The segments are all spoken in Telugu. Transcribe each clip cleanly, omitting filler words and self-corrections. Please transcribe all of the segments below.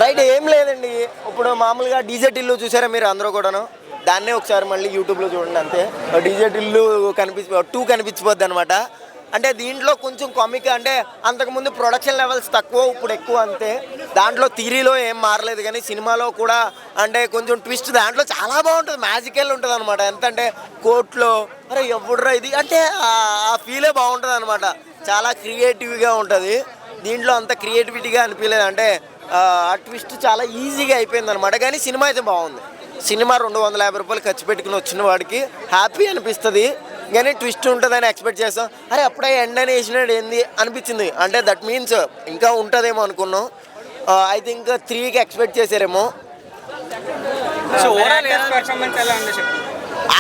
ఫైట్ ఏం లేదండి. ఇప్పుడు మామూలుగా డీజే టిల్లు చూసారా మీరు అందరూ కూడాను? దాన్నే ఒకసారి మళ్ళీ యూట్యూబ్లో చూడండి అంతే. డీజే టిల్లు టూ కనిపించిపోద్ది అనమాట. అంటే దీంట్లో కొంచెం కామిక్, అంటే అంతకుముందు ప్రొడక్షన్ లెవెల్స్ తక్కువ, ఇప్పుడు ఎక్కువ అంతే. దాంట్లో థియరీలో ఏం మారలేదు, కానీ సినిమాలో కూడా అంటే కొంచెం ట్విస్ట్ దాంట్లో చాలా బాగుంటుంది, మ్యాజికల్ ఉంటుంది అనమాట. ఎంత అంటే కోర్టులో అరే ఎవడురా ఇది అంటే ఆ ఫీలే బాగుంటుంది అనమాట. చాలా క్రియేటివ్గా ఉంటుంది. దీంట్లో అంత క్రియేటివిటీగా అనిపించలేదు, అంటే ఆ ట్విస్ట్ చాలా ఈజీగా అయిపోయింది అనమాట. కానీ సినిమా అయితే బాగుంది. సినిమా 250 రూపాయలు ఖర్చు పెట్టుకుని వచ్చిన వాడికి హ్యాపీ అనిపిస్తుంది. కానీ ట్విస్ట్ ఉంటుందని ఎక్స్పెక్ట్ చేస్తాం. అరే అప్పుడే ఎండ్ అని వేసినాడు ఏంది అనిపించింది. అంటే దట్ మీన్స్ ఇంకా ఉంటుందేమో అనుకున్నాం. ఐ థింక్ 3కి ఎక్స్పెక్ట్ చేశారేమో.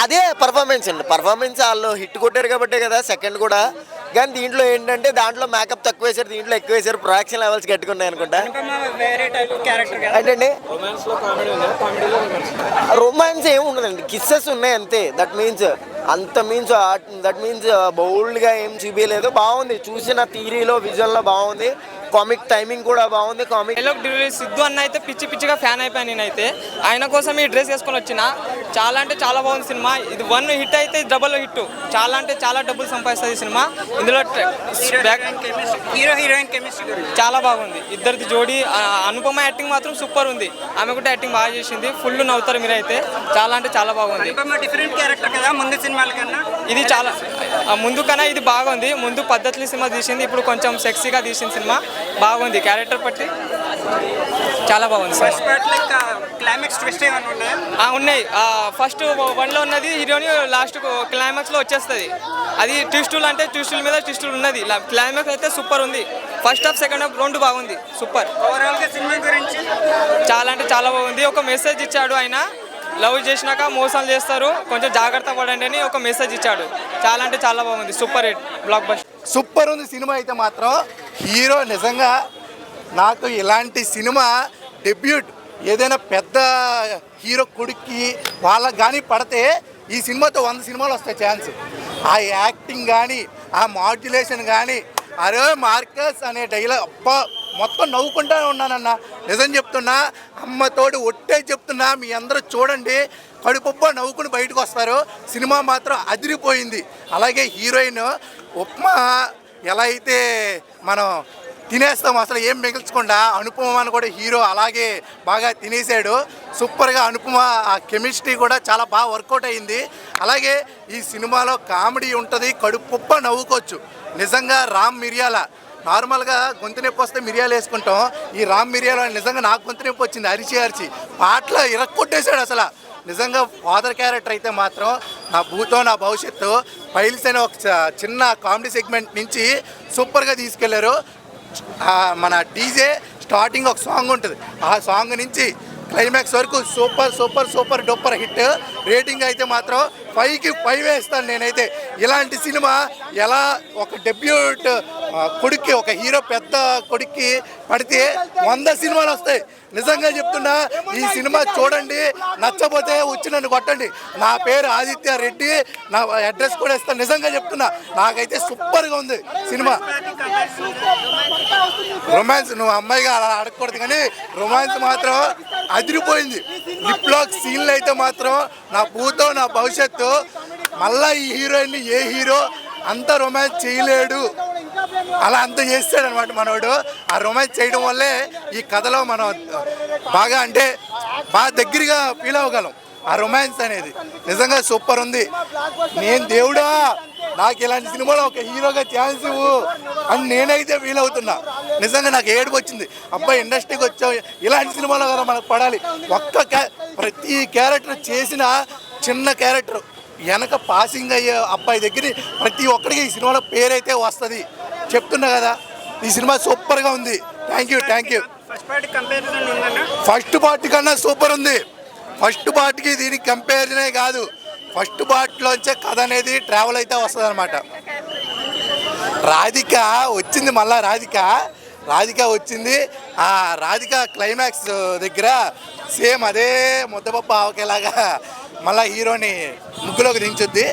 అదే పర్ఫార్మెన్స్ అండి. పర్ఫార్మెన్స్ వాళ్ళు హిట్ కొట్టారు కాబట్టే కదా సెకండ్ కూడా. కానీ దీంట్లో ఏంటంటే దాంట్లో మేకప్ తక్కువ వేశారు, దీంట్లో ఎక్కువ వేశారు. ప్రొడక్షన్ లెవెల్స్ గట్టుకున్నాయి అనుకుంటా. అంటే రొమాన్స్ ఏమి ఉండదండి, కిస్సెస్ ఉన్నాయి అంతే. దట్ మీన్స్ బౌల్డ్గా ఏం చూపించలేదు. బాగుంది, చూసిన థియరీలో విజువల్లో బాగుంది. కామిక్ టైమింగ్ కూడా బాగుంది. కామిక్ సిద్ధు అన్న అయితే పిచ్చి పిచ్చిగా ఫ్యాన్ అయిపోయాను నేనైతే. ఆయన కోసం ఈ డ్రెస్ వేసుకొని వచ్చిన. చాలా అంటే చాలా బాగుంది సినిమా. ఇది 1 హిట్ అయితే డబుల్ హిట్. చాలా అంటే చాలా డబ్బులు సంపాదిస్తుంది ఈ సినిమా. ఇందులో హీరో హీరోయిన్ కెమిస్ట్రీ చాలా బాగుంది. ఇద్దరిది జోడీ. అనుపమ యాక్టింగ్ మాత్రం సూపర్ ఉంది. ఆమె కూడా యాక్టింగ్ బాగా చేసింది. ఫుల్ నవ్వుతారు మీరైతే. చాలా అంటే చాలా బాగుంది. డిఫరెంట్ క్యారెక్టర్ కదా ముందు సినిమాల కన్నా. ఇది చాలా ముందు కన్నా ఇది బాగుంది. ముందు పద్ధతులు సినిమా తీసింది, ఇప్పుడు కొంచెం సెక్సీగా తీసిన సినిమా. బాగుంది క్యారెక్టర్ పట్టి చాలా బాగుంది. ఉన్నాయి. ఫస్ట్ 1లో ఉన్నది హీరోని లాస్ట్ క్లైమాక్స్లో వచ్చేస్తుంది. అది ట్విస్టులు అంటే ట్విస్టుల మీద ట్విస్టులు ఉన్నది. క్లైమాక్స్ అయితే సూపర్ ఉంది. ఫస్ట్ హాఫ్ సెకండ్ హాఫ్ రెండు బాగుంది. సూపర్. ఓవరాల్గా సినిమా గురించి చాలా అంటే చాలా బాగుంది. ఒక మెసేజ్ ఇచ్చాడు ఆయన. లవ్ చేసినాక మోసాలు చేస్తారు, కొంచెం జాగ్రత్త పడండి అని ఒక మెసేజ్ ఇచ్చాడు. చాలా అంటే చాలా బాగుంది. Super hit block buster. Super ఉంది సినిమా అయితే మాత్రం. హీరో నిజంగా నాకు ఇలాంటి సినిమా డెబ్యూట్ ఏదైనా పెద్ద హీరో కొడుక్కి వాళ్ళకి కానీ పడితే ఈ సినిమాతో 100 సినిమాలు వస్తాయి ఛాన్స్. ఆ యాక్టింగ్ కానీ, ఆ మాడ్యులేషన్ కానీ, అరే మార్కస్ అనే డైలాగ్ అబ్బా మొత్తం నవ్వుకుంటూనే ఉన్నానన్న. నిజం చెప్తున్నా, అమ్మతోడు ఒట్టే చెప్తున్నా. మీ అందరూ చూడండి, కడుపుబ్బ నవ్వుకుని బయటకు వస్తారు. సినిమా మాత్రం అదిరిపోయింది. అలాగే హీరోయిన్ ఉప్మా ఎలా అయితే మనం తినేస్తాం అసలు ఏం మిగిల్చకుండా, అనుపమని కూడా హీరో అలాగే బాగా తినేసాడు. సూపర్గా అనుపమ ఆ కెమిస్ట్రీ కూడా చాలా బాగా వర్కౌట్ అయింది. అలాగే ఈ సినిమాలో కామెడీ ఉంటుంది, కడుపుబ్బ నవ్వుకోవచ్చు. నిజంగా రామ్ మిరియాల నార్మల్గా గొంతు నొప్పి వస్తే మిరియాలు వేసుకుంటాం. ఈ రామ్ మిరియాల నిజంగా నాకు గొంతు నొప్పి వచ్చింది అరిచి పాటలో ఇరక్కొట్టేశాడు అసలు. నిజంగా ఫాదర్ క్యారెక్టర్ అయితే మాత్రం నా భూతో నా భవిష్యత్తు ఫైల్స్ అనే ఒక చిన్న కామెడీ సెగ్మెంట్ నుంచి సూపర్గా తీసుకెళ్లారు. మన డీజే స్టార్టింగ్ ఒక సాంగ్ ఉంటుంది, ఆ సాంగ్ నుంచి క్లైమాక్స్ వరకు super super super duper hit. Rating అయితే మాత్రం 5కి 5 వేస్తాను నేనైతే. ఇలాంటి సినిమా ఎలా ఒక డెబ్యూట్ కొడుక్కి, ఒక హీరో పెద్ద కొడుక్కి పడితే 100 సినిమాలు వస్తాయి. నిజంగా చెప్తున్నా, ఈ సినిమా చూడండి, నచ్చపోతే వచ్చి నన్ను కొట్టండి. నా పేరు ఆదిత్య రెడ్డి, నా అడ్రస్ కూడా ఇస్తాను. నిజంగా చెప్తున్నా, నాకైతే సూపర్గా ఉంది సినిమా. రొమాన్స్ నువ్వు అమ్మాయిగా అలా అడగకూడదు, కానీ రొమాన్స్ మాత్రం అదిరిపోయింది. లిప్ లాక్ సీన్లు అయితే మాత్రం నా భూతో నా భవిష్యత్తు. మళ్ళీ ఈ హీరోయిన్ని ఏ హీరో అంత రొమాన్స్ చేయలేడు, అలా అంత చేస్తాడు అనమాట మనోడు. ఆ రొమాన్స్ చేయడం వల్లే ఈ కథలో మనం బాగా అంటే బాగా దగ్గరగా ఫీల్ అవ్వగలం. ఆ రొమాన్స్ అనేది నిజంగా సూపర్ ఉంది. నేను దేవుడా నాకు ఇలాంటి సినిమాలో ఒక హీరోగా ఛాన్స్ ఇవ్వు అని నేనైతే ఫీల్ అవుతున్నా. నిజంగా నాకు ఏడుపు వచ్చింది. అబ్బాయి ఇండస్ట్రీకి వచ్చావు, ఇలాంటి సినిమాలో కదా మనకు పడాలి. ప్రతి క్యారెక్టర్ చేసిన చిన్న క్యారెక్టర్ వెనక పాసింగ్ అయ్యే అబ్బాయి దగ్గర ప్రతి ఒక్కరికి ఈ సినిమాలో పేరైతే వస్తుంది. చెప్తున్నా కదా, ఈ సినిమా సూపర్గా ఉంది. Thank you. ఫస్ట్ పార్ట్ కన్నా సూపర్ ఉంది. ఫస్ట్ పార్ట్కి దీనికి కంపారిజనే కాదు, ఫస్ట్ పార్ట్లోంచే కథ అనేది ట్రావెల్ అయితే వస్తుంది అనమాట. రాధిక వచ్చింది, మళ్ళా రాధిక వచ్చింది. ఆ రాధిక క్లైమాక్స్ దగ్గర సేమ్ అదే ముద్దపప్పు ఆవకేలాగా మళ్ళీ హీరోని ముగ్గులోకి దించుద్ది.